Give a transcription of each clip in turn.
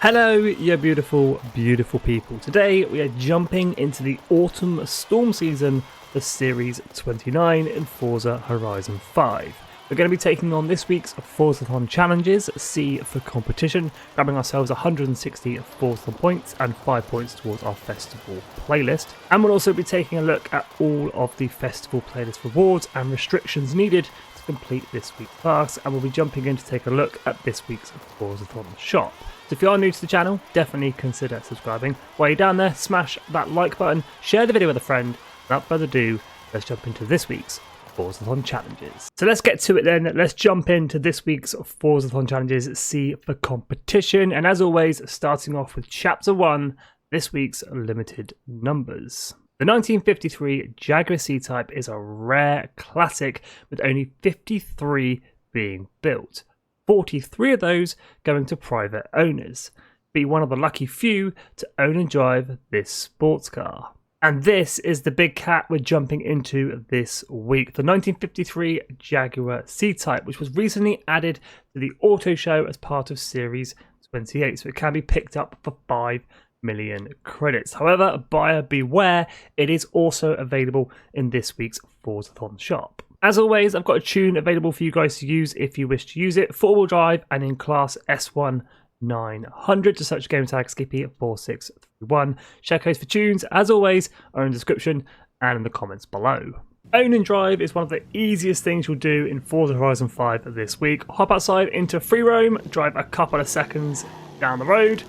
Hello, you beautiful, beautiful people. Today we are jumping into the autumn storm season for Series 29 in Forza Horizon 5. We're going to be taking on this week's Forzathon challenges, C for competition, grabbing ourselves 160 Forzathon points and 5 points towards our festival playlist. And we'll also be taking a look at all of the festival playlist rewards and restrictions needed to complete this week's task, and we'll be jumping in to take a look at this week's Forzathon shop. So if you are new to the channel, definitely consider subscribing. While you're down there, smash that like button, share the video with a friend. Without further ado, let's jump into this week's Forzathon challenges. So let's get to it then. Let's jump into this week's Forzathon challenges, C for competition. And as always, starting off with Chapter 1, this week's limited numbers. The 1953 Jaguar C-Type is a rare classic with only 53 being built. 43 of those going to private owners. Be one of the lucky few to own and drive this sports car. And this is the big cat we're jumping into this week. The 1953 Jaguar C-Type, which was recently added to the auto show as part of Series 28. So it can be picked up for 5 million credits. However, buyer beware, it is also available in this week's Forzathon shop. As always, I've got a tune available for you guys to use if you wish to use it. 4-wheel drive and in class S1 900. To search game tag Skippy 4631. Share codes for tunes, as always, are in the description and in the comments below. Own and drive is one of the easiest things you'll do in Forza Horizon 5 this week. Hop outside into free roam, drive a couple of seconds down the road.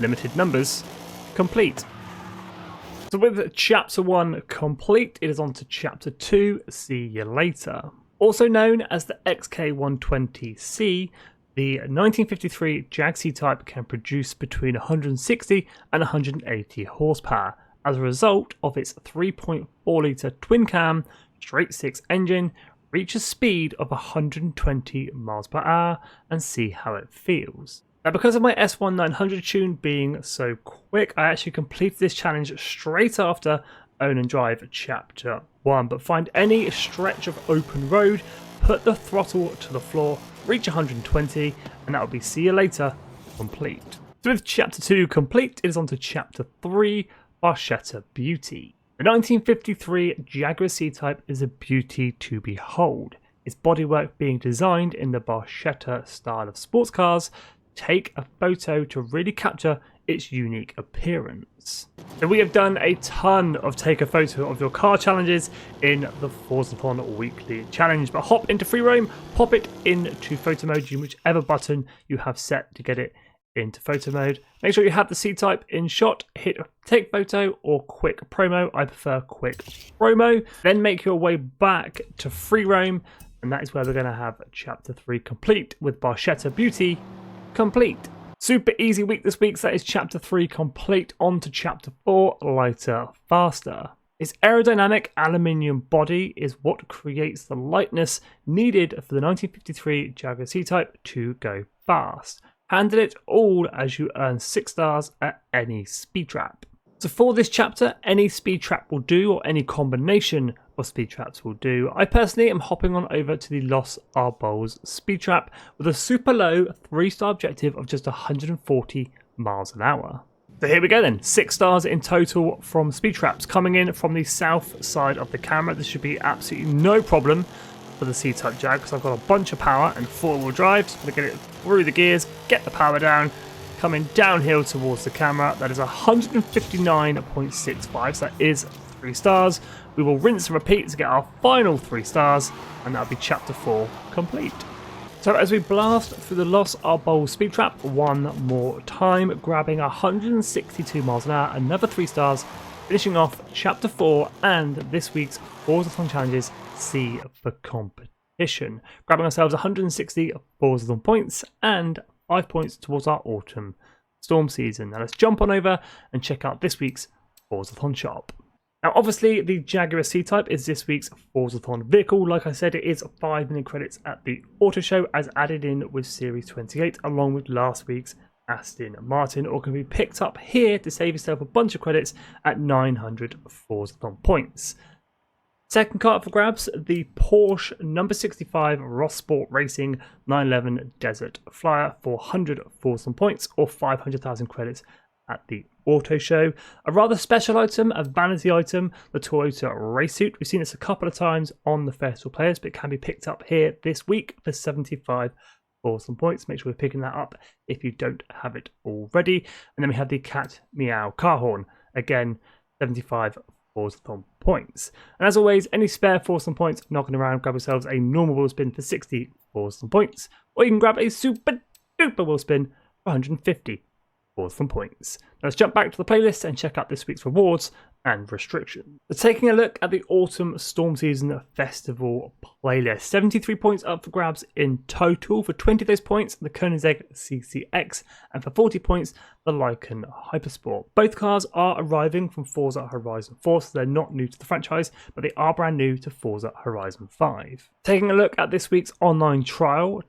Limited numbers complete. So with Chapter 1 complete, it is on to Chapter 2, see you later. Also known as the XK120C, the 1953 Jag C-Type can produce between 160 and 180 horsepower as a result of its 3.4 litre twin-cam straight-six engine, reach a speed of 120 miles per hour and see how it feels. Now, because of my S1 900 tune being so quick, I actually completed this challenge straight after Own and Drive Chapter 1. But find any stretch of open road, put the throttle to the floor, reach 120, and that will be see you later complete. So with Chapter 2 complete, it is on to Chapter 3, Barchetta Beauty. The 1953 Jaguar C-Type is a beauty to behold. Its bodywork being designed in the Barchetta style of sports cars. Take a photo to really capture its unique appearance. So we have done a ton of take a photo of your car challenges in the Forzathon weekly challenge, but hop into free roam, pop it into photo mode using whichever button you have set to get it into photo mode. Make sure you have the C-Type in shot, hit take photo or quick promo. I prefer quick promo. Then make your way back to free roam, and that is where we're going to have Chapter 3 complete with Barchetta Beauty complete. Super easy week this week, so that is Chapter 3 complete. On to Chapter 4, Lighter, Faster. Its aerodynamic aluminium body is what creates the lightness needed for the 1953 Jaguar C-Type to go fast. Handle it all as you earn 6 stars at any speed trap. So for this chapter, any speed trap will do, or any combination of speed traps will do. I personally am hopping on over to the Los Arboles speed trap with a super low 3-star objective of just 140 miles an hour. So here we go then, 6 stars in total from speed traps coming in from the south side of the camera. This should be absolutely no problem for the C-Type Jag because I've got a bunch of power and 4-wheel drive. So I'm going to get it through the gears, get the power down, coming downhill towards the camera. That is 159.65, so that is 3 stars. We will rinse and repeat to get our final 3 stars, and that'll be Chapter 4 complete. So as we blast through the Los Arboles speed trap one more time, grabbing 162 miles an hour, another 3 stars, finishing off Chapter 4 and this week's Forzathon challenges, C for competition. Grabbing ourselves 160 Forzathon points and 5 points towards our autumn storm season. Now let's jump on over and check out this week's Forzathon shop. Now obviously the Jaguar C-Type is this week's Forzathon vehicle. Like I said, it is 5 million credits at the auto show as added in with Series 28 along with last week's Aston Martin, or can be picked up here to save yourself a bunch of credits at 900 Forzathon points. Second car up for grabs, the Porsche number 65 Ross Sport Racing 911 Desert Flyer for 100 Forzathon points or 500,000 credits at the auto show. A rather special item, a vanity item, the Toyota race suit. We've seen this a couple of times on the festival players, but it can be picked up here this week for 75 Forzathon points. Make sure we're picking that up if you don't have it already. And then we have the Cat Meow car horn, again 75 Forzathon points. And as always, any spare Forzathon points knocking around, grab yourselves a normal wheel spin for 60 Forzathon points, or you can grab a super duper wheel spin for 150 Forzathon points. Now let's jump back to the playlist and check out this week's rewards and restrictions. So taking a look at the Autumn Storm Season Festival playlist, 73 points up for grabs in total. For 20 of those points, the Koenigsegg CCX, and for 40 points, the Lykan Hypersport. Both cars are arriving from Forza Horizon 4, so they're not new to the franchise, but they are brand new to Forza Horizon 5. Taking a look at this week's online trial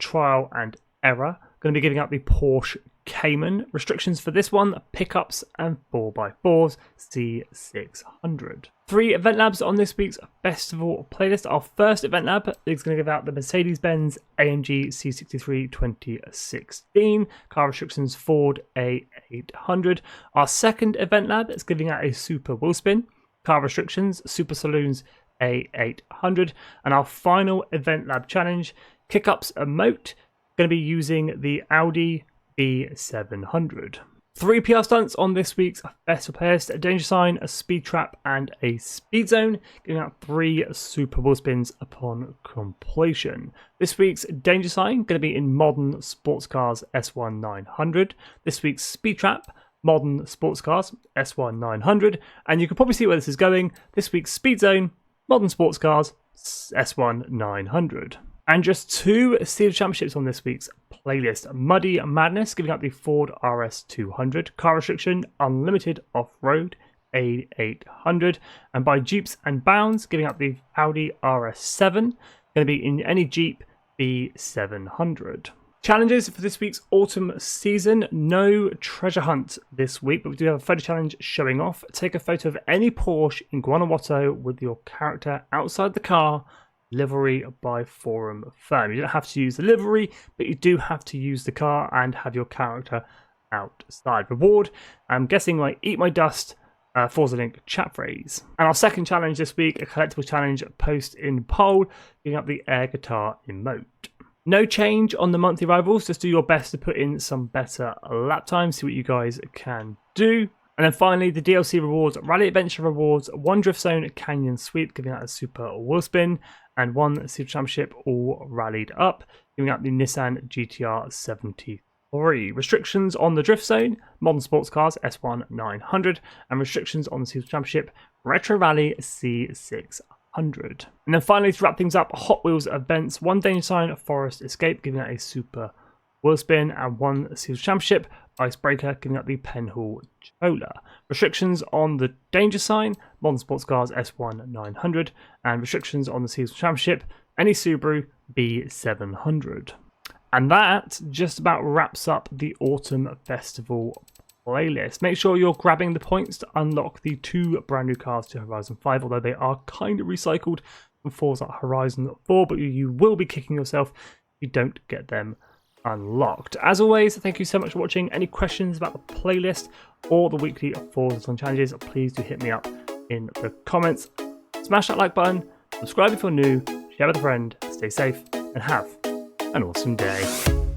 and error, going to be giving out the Porsche Cayman. Restrictions for this one, pickups and 4x4s C600. 3 event labs on this week's festival playlist. Our first event lab is going to give out the Mercedes-Benz AMG C63 2016. Car restrictions Ford A800. Our second event lab is giving out a Super Wheel Spin. Car restrictions Super Saloons A800. And our final event lab challenge, Kickups Emote, going to be using the Audi B700. 3 PR stunts on this week's festival playlist: a danger sign, a speed trap, and a speed zone, giving out 3 super wheel spins upon completion. This week's danger sign going to be in modern sports cars S1 900. This week's speed trap, modern sports cars S1 900, and you can probably see where this is going. This week's speed zone, modern sports cars S1 900. And just 2 Series Championships on this week's playlist. Muddy Madness, giving up the Ford RS200. Car restriction, Unlimited Off-Road A800. And by Jeeps and Bounds, giving up the Audi RS7. Going to be in any Jeep B700. Challenges for this week's autumn season. No treasure hunt this week, but we do have a photo challenge showing off. Take a photo of any Porsche in Guanajuato with your character outside the car, livery by forum firm. You don't have to use the livery, but you do have to use the car and have your character outside. Reward, I'm guessing like Eat My Dust, Forza link chat phrase. And our second challenge this week, a collectible challenge post in poll, giving up the air guitar emote. No change on the monthly rivals, just do your best to put in some better lap times, see what you guys can do. And then finally, the DLC rewards, Rally Adventure rewards, 1 Drift Zone Canyon Sweep, giving out a Super Wheel Spin, and 1 Super Championship all rallied up, giving out the Nissan GTR 73. Restrictions on the Drift Zone, Modern Sports Cars S1 900, and restrictions on the Super Championship, Retro Rally C600. And then finally, to wrap things up, Hot Wheels events, 1 Danger Sign Forest Escape, giving out a Super Wheel Spin, and 1 Series Championship Icebreaker, giving out the Penhall Chola. Restrictions on the Danger Sign, Modern Sports Cars S1 900, and restrictions on the Series Championship, any Subaru B700. And that just about wraps up the Autumn Festival playlist. Make sure you're grabbing the points to unlock the 2 brand new cars to Horizon 5, although they are kind of recycled from Forza Horizon 4, but you will be kicking yourself if you don't get them unlocked. As always, thank you so much for watching. Any questions about the playlist or the weekly Forzathon challenges, please do hit me up in the comments. Smash that like button, subscribe if you're new, share with a friend, stay safe, and have an awesome day.